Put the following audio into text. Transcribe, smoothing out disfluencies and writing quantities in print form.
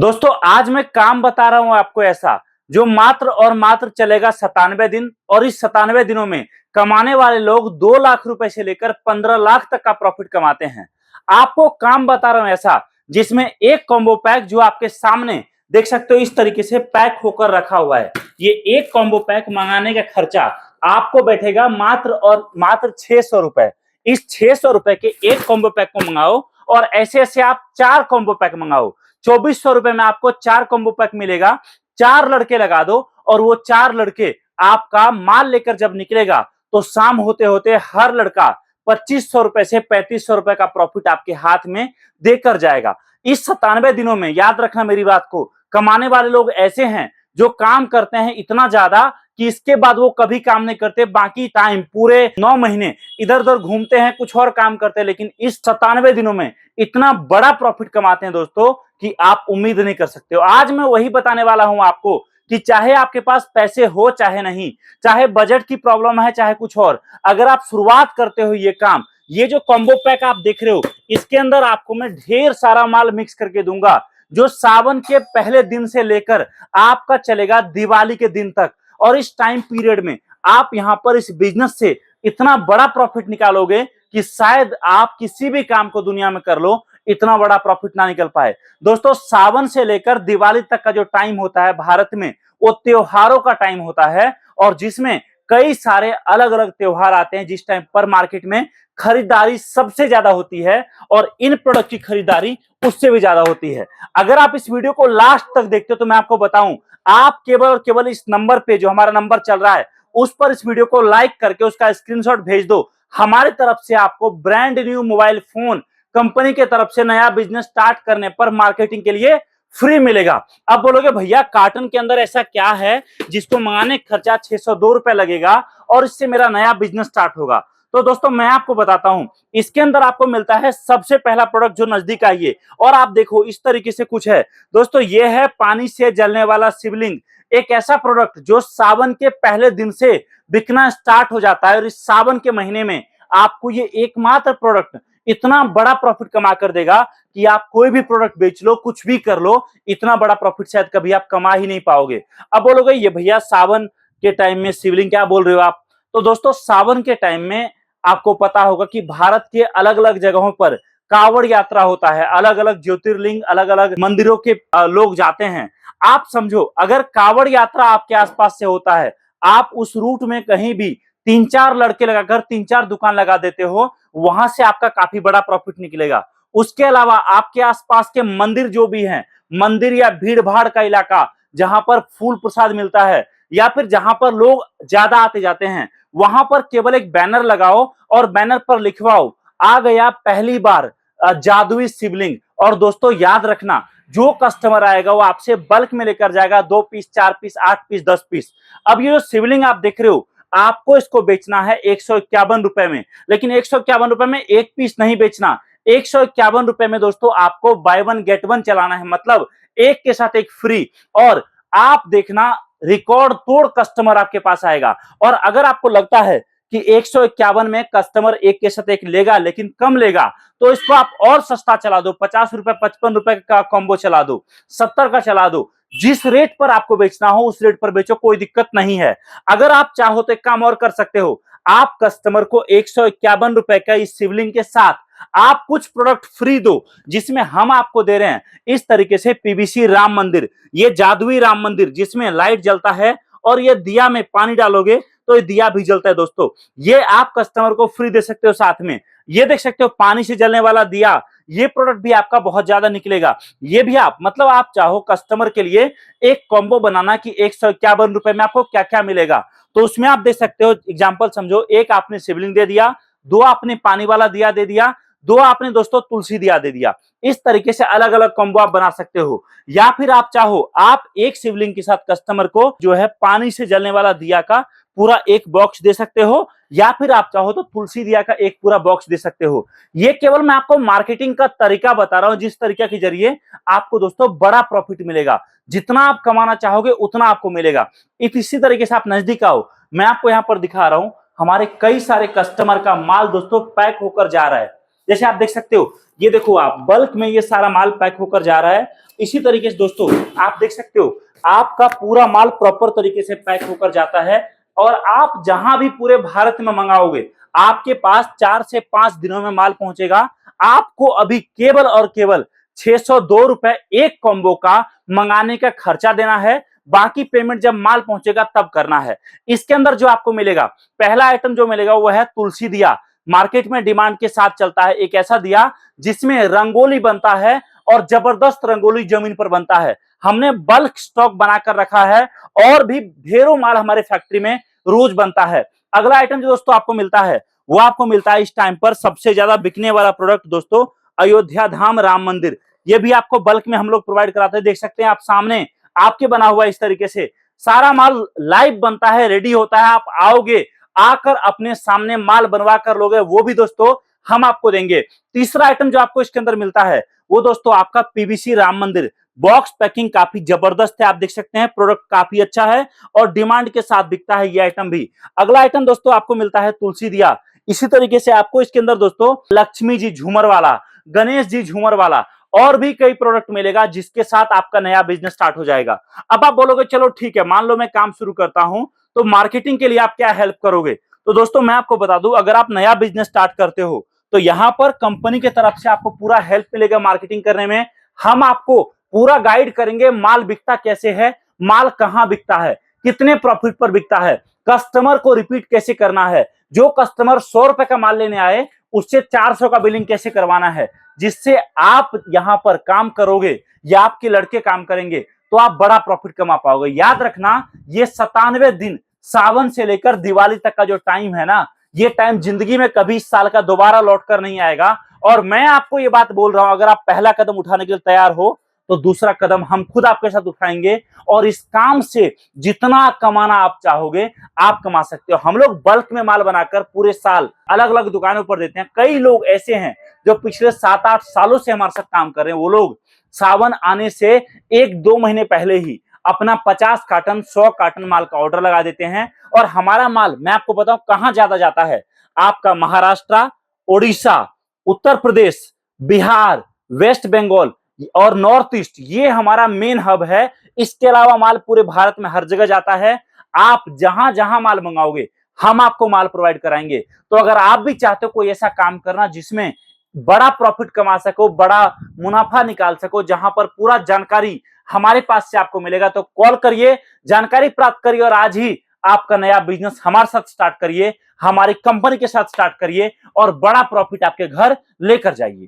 दोस्तों आज मैं काम बता रहा हूं आपको ऐसा जो मात्र और मात्र चलेगा 97 दिन और इस 97 दिनों में कमाने वाले लोग 2 लाख रुपए से लेकर 15 लाख तक का प्रॉफिट कमाते हैं। आपको काम बता रहा हूं ऐसा जिसमें एक कॉम्बो पैक जो आपके सामने देख सकते हो इस तरीके से पैक होकर रखा हुआ है। ये एक कॉम्बो पैक मंगाने का खर्चा आपको बैठेगा मात्र और मात्र 600 रुपए। इस 600 रुपए के एक कॉम्बो पैक को मंगाओ और ऐसे ऐसे आप 4 कॉम्बो पैक मंगाओ। 2400 रुपए में आपको 4 कॉम्बो पैक मिलेगा। 4 लड़के लगा दो और वो 4 लड़के आपका माल लेकर जब निकलेगा तो शाम होते होते हर लड़का 2500 रुपए से 3500 रुपए का प्रॉफिट आपके हाथ में देकर जाएगा। इस 97 दिनों में याद रखना मेरी बात को, कमाने वाले लोग ऐसे हैं जो काम करते हैं इतना ज्यादा कि इसके बाद वो कभी काम नहीं करते। बाकी टाइम पूरे 9 महीने इधर उधर घूमते हैं, कुछ और काम करते हैं, लेकिन इस 97 दिनों में इतना बड़ा प्रॉफिट कमाते हैं दोस्तों कि आप उम्मीद नहीं कर सकते हो। आज मैं वही बताने वाला हूं आपको कि चाहे आपके पास पैसे हो चाहे नहीं, चाहे बजट की प्रॉब्लम है चाहे कुछ और, अगर आप शुरुआत करते हो ये काम, ये जो कॉम्बो पैक आप देख रहे हो इसके अंदर आपको मैं ढेर सारा माल मिक्स करके दूंगा जो सावन के पहले दिन से लेकर आपका चलेगा दिवाली के दिन तक। और इस टाइम पीरियड में आप यहां पर इस बिजनेस से इतना बड़ा प्रॉफिट निकालोगे कि शायद आप किसी भी काम को दुनिया में कर लो इतना बड़ा प्रॉफिट ना निकल पाए। दोस्तों सावन से लेकर दिवाली तक का जो टाइम होता है भारत में वो त्योहारों का टाइम होता है और जिसमें कई सारे अलग अलग त्योहार आते हैं जिस टाइम पर मार्केट में खरीदारी सबसे ज्यादा होती है और इन प्रोडक्ट की खरीदारी उससे भी ज्यादा होती है। अगर आप इस वीडियो को लास्ट तक देखते हो तो मैं आपको बताऊं, आप केवल और केवल इस नंबर पे जो हमारा नंबर चल रहा है उस पर इस वीडियो को लाइक करके उसका स्क्रीनशॉट भेज दो। हमारी तरफ से आपको brand new mobile phone company के तरफ से नया बिजनेस स्टार्ट करने पर मार्केटिंग के लिए फ्री मिलेगा। अब बोलोगे भैया कार्टन के अंदर ऐसा क्या है जिसको मंगाने का खर्चा 602 रुपए लगेगा और इससे मेरा नया बिजनेस स्टार्ट होगा। तो दोस्तों मैं आपको बताता हूं, इसके अंदर आपको मिलता है सबसे पहला प्रोडक्ट जो नजदीक आइए और आप देखो इस तरीके से कुछ है। दोस्तों ये है पानी से जलने वाला शिवलिंग, एक ऐसा प्रोडक्ट जो सावन के पहले दिन से बिकना स्टार्ट हो जाता है और इस सावन के महीने में आपको ये एकमात्र प्रोडक्ट इतना बड़ा प्रॉफिट कमा कर देगा कि आप कोई भी प्रोडक्ट बेच लो, कुछ भी कर लो, इतना बड़ा प्रॉफिट शायद कभी आप कमा ही नहीं पाओगे। अब बोलोगे ये भैया सावन के टाइम में शिवलिंग क्या बोल रहे हो आप? तो दोस्तों सावन के टाइम में आपको पता होगा कि भारत के अलग अलग जगहों पर कांवड़ यात्रा होता है, अलग अलग ज्योतिर्लिंग अलग अलग मंदिरों के लोग जाते हैं। आप समझो अगर कांवड़ यात्रा आपके आसपास से होता है, आप उस रूट में कहीं भी 3-4 लड़के लगाकर 3-4 दुकान लगा देते हो, वहां से आपका काफी बड़ा प्रॉफिट निकलेगा। उसके अलावा आपके आसपास के मंदिर जो भी हैं, मंदिर या भीड़ भाड़ का इलाका जहां पर फूल प्रसाद मिलता है या फिर जहां पर लोग ज्यादा आते जाते हैं, वहां पर केवल एक बैनर लगाओ और बैनर पर लिखवाओ आ गया पहली बार जादुई शिवलिंग। और दोस्तों याद रखना जो कस्टमर आएगा वो आपसे बल्क में लेकर जाएगा 2 पीस 4 पीस 8 पीस 10 पीस। अब ये जो शिवलिंग आप देख रहे हो आपको इसको बेचना है 151 रुपए में, लेकिन 151 रुपए में एक पीस नहीं बेचना, 151 रुपए में दोस्तों आपको बाय वन गेट वन चलाना है, मतलब एक के साथ एक फ्री। और आप देखना रिकॉर्ड तोड़ कस्टमर आपके पास आएगा। और अगर आपको लगता है कि 151 में कस्टमर एक के साथ एक लेगा लेकिन कम लेगा तो इसको आप और सस्ता चला दो, 50 रुपए 55 रुपए का कॉम्बो चला दो, 70 का चला दो। जिस रेट पर आपको बेचना हो उस रेट पर बेचो, कोई दिक्कत नहीं है। अगर आप चाहो तो एक काम और कर सकते हो, आप कस्टमर को 151 रुपए का इस शिवलिंग के साथ आप कुछ प्रोडक्ट फ्री दो जिसमें हम आपको दे रहे हैं इस तरीके से पीवीसी राम मंदिर, ये जादुई राम मंदिर जिसमें लाइट जलता है और ये दिया में पानी डालोगे तो ये दिया भी जलता है। दोस्तों ये आप कस्टमर को फ्री दे सकते हो। साथ में ये देख सकते हो पानी से जलने वाला दिया, ये प्रोडक्ट भी आपका बहुत ज्यादा निकलेगा। ये भी आप मतलब आप चाहो कस्टमर के लिए एक कॉम्बो बनाना कि 151 रुपए में आपको क्या क्या मिलेगा, तो उसमें आप दे सकते हो। एग्जाम्पल समझो, एक आपने शिवलिंग दे दिया, 2 आपने पानी वाला दिया दे दिया, 2 आपने दोस्तों तुलसी दिया दे दिया। इस तरीके से अलग अलग कॉम्बो आप बना सकते हो। या फिर आप चाहो आप एक शिवलिंग के साथ कस्टमर को जो है पानी से जलने वाला दिया का पूरा एक बॉक्स दे सकते हो, या फिर आप चाहो तो तुलसी दिया का एक पूरा बॉक्स दे सकते हो। ये केवल मैं आपको मार्केटिंग का तरीका बता रहा हूं जिस तरीके के जरिए आपको दोस्तों बड़ा प्रॉफिट मिलेगा। जितना आप कमाना चाहोगे उतना आपको मिलेगा। इसी तरीके से आप नजदीक आओ, मैं आपको यहां पर दिखा रहा हूं हमारे कई सारे कस्टमर का माल दोस्तों पैक होकर जा रहा है। जैसे आप देख सकते हो, ये देखो आप बल्क में ये सारा माल पैक होकर जा रहा है। इसी तरीके से दोस्तों आप देख सकते हो, आपका पूरा माल प्रॉपर तरीके से पैक होकर जाता है और आप जहां भी पूरे भारत में मंगाओगे आपके पास 4 से 5 दिनों में माल पहुंचेगा। आपको अभी केवल और केवल 602 रुपए एक कॉम्बो का मंगाने का खर्चा देना है, बाकी पेमेंट जब माल पहुंचेगा तब करना है। इसके अंदर जो आपको मिलेगा, पहला आइटम जो मिलेगा वो है तुलसी दिया। मार्केट में डिमांड के साथ चलता है एक ऐसा दिया जिसमें रंगोली बनता है और जबरदस्त रंगोली जमीन पर बनता है। हमने बल्क स्टॉक बनाकर रखा है और भी ढेरों माल हमारे फैक्ट्री में रोज बनता है। अगला आइटम जो दोस्तों आपको मिलता है वो आपको मिलता है इस टाइम पर सबसे ज्यादा बिकने वाला प्रोडक्ट दोस्तों, अयोध्या धाम राम मंदिर। ये भी आपको बल्क में हम लोग प्रोवाइड कराते हैं। देख सकते हैं आप सामने आपके बना हुआ इस तरीके से सारा माल लाइव बनता है, रेडी होता है। आप आओगे, आकर अपने सामने माल बनवा कर लोगे, वो भी दोस्तों हम आपको देंगे। तीसरा आइटम जो आपको इसके अंदर मिलता है वो दोस्तों आपका पीवीसी राम मंदिर। बॉक्स पैकिंग काफी जबरदस्त है, आप देख सकते हैं प्रोडक्ट काफी अच्छा है और डिमांड के साथ बिकता है ये आइटम भी। अगला आइटम दोस्तों आपको मिलता है तुलसी दिया। इसी तरीके से आपको इसके अंदर दोस्तों लक्ष्मी जी झूमर वाला, गणेश जी झूमर वाला और भी कई प्रोडक्ट मिलेगा जिसके साथ आपका नया बिजनेस स्टार्ट हो जाएगा। अब आप बोलोगे चलो ठीक है, मान लो मैं काम शुरू करता हूं तो मार्केटिंग के लिए आप क्या हेल्प करोगे? तो दोस्तों मैं आपको बता दूं, अगर आप नया बिजनेस स्टार्ट करते हो तो यहां पर कंपनी की तरफ से आपको पूरा हेल्प मिलेगा मार्केटिंग करने में। हम आपको पूरा गाइड करेंगे, माल बिकता कैसे है, माल कहां बिकता है, कितने प्रॉफिट पर बिकता है, कस्टमर को रिपीट कैसे करना है, जो कस्टमर 100 रुपए का माल लेने आए उससे 400 का बिलिंग कैसे करवाना है, जिससे आप यहां पर काम करोगे या आपके लड़के काम करेंगे तो आप बड़ा प्रॉफिट कमा पाओगे। याद रखना, ये 97 दिन सावन से लेकर दिवाली तक का जो टाइम है ना, ये टाइम जिंदगी में कभी इस साल का दोबारा लौट कर नहीं आएगा। और मैं आपको ये बात बोल रहा हूं, अगर आप पहला कदम उठाने के लिए तैयार हो तो दूसरा कदम हम खुद आपके साथ उठाएंगे और इस काम से जितना कमाना आप चाहोगे आप कमा सकते हो। हम लोग बल्क में माल बनाकर पूरे साल अलग अलग दुकानों पर देते हैं। कई लोग ऐसे हैं जो पिछले 7-8 सालों से हमारे साथ काम कर रहे हैं। वो लोग सावन आने से 1-2 महीने पहले ही अपना 50 कार्टन 100 कार्टन माल का ऑर्डर लगा देते हैं। और हमारा माल मैं आपको बताऊं कहां ज्यादा जाता है, आपका महाराष्ट्र, उड़ीसा, उत्तर प्रदेश, बिहार, वेस्ट बंगाल और नॉर्थ ईस्ट, ये हमारा मेन हब है। इसके अलावा माल पूरे भारत में हर जगह जाता है। आप जहां जहां माल मंगाओगे हम आपको माल प्रोवाइड कराएंगे। तो अगर आप भी चाहते हो कोई ऐसा काम करना जिसमें बड़ा प्रॉफिट कमा सको, बड़ा मुनाफा निकाल सको, जहां पर पूरा जानकारी हमारे पास से आपको मिलेगा, तो कॉल करिए, जानकारी प्राप्त करिए और आज ही आपका नया बिजनेस हमारे साथ स्टार्ट करिए, हमारी कंपनी के साथ स्टार्ट करिए और बड़ा प्रॉफिट आपके घर लेकर जाइए।